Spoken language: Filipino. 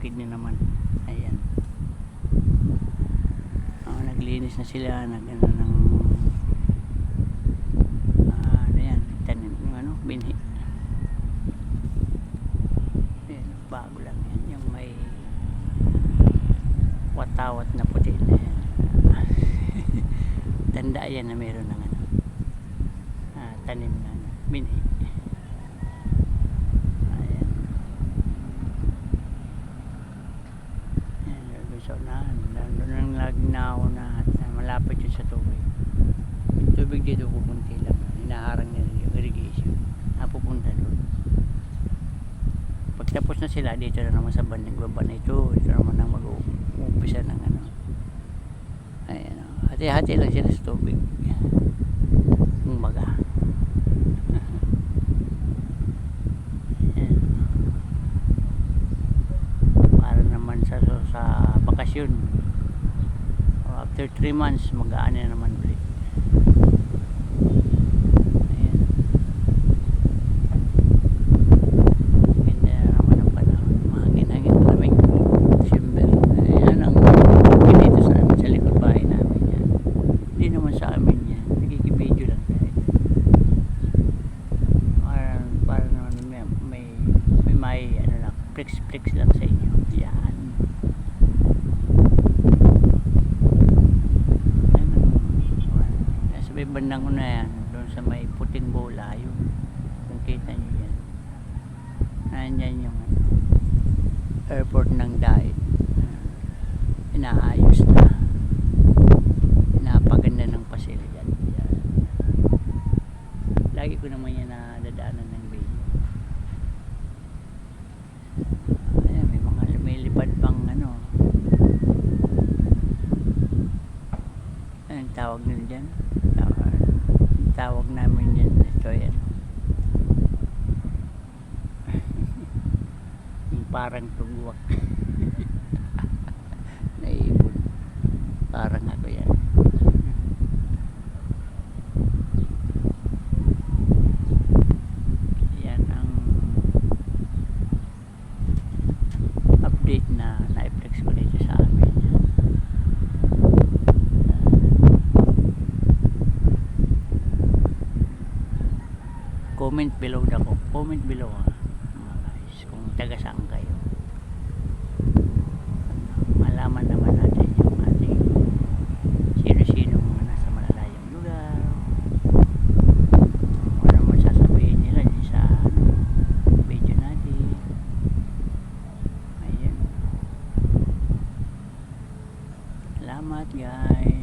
bukid na naman. Ayan. Naglinis na sila, ng ano yan, tanim yung ano, binhi. Ayan, bago lang yan, yung may watawat na puti na yan. Tanda yan na meron ng ano, tanim na binhi. Ayan. Ayan, gusto na doon ang laging nauna at malapit yun sa tubig. Yung tubig dito pupunti lang, hinaharang nila yung irrigation, napupunta doon. Pagtapos na sila, dito na naman sa bandang baba na ito naman ang mag-uumpisa ng ano. Ayan, hati-hati lang sila sa tubig, umaga. Para naman sa bakasyon, after 3 months mag-aan na naman ulit. Ayan, ganda naman ang panahon, mahangin-hangin na namin December. Ayan ang dito sa amin, sa likod bahay namin yan. Hindi naman sa amin yan, nagkikibideo lang tayo. Para naman may ano lang, flex lang sa inyo. Yan. May bandang una yan, doon sa may puting bola, yung kung kita nyo yan, nandyan yung airport ng Daet. Inaayos na, napaganda ng pasilidad yan. Lagi ko naman yan nadadaanan ng video. Ayan, may mga lumilipad pang ano, anong tawag nila dyan? Tawag namin yan, ito yan. Yung parang tugwak. Naibon. Parang ako yan. Yan ang update na na-flex ko dito sa amin. Comment below na ko. Comment below mga guys, kung taga saan kayo. Malaman naman natin yung ating sino-sino mga nasa malalayong lugar. Ano naman sasabihin nila sa video natin. Ayan. Salamat guys.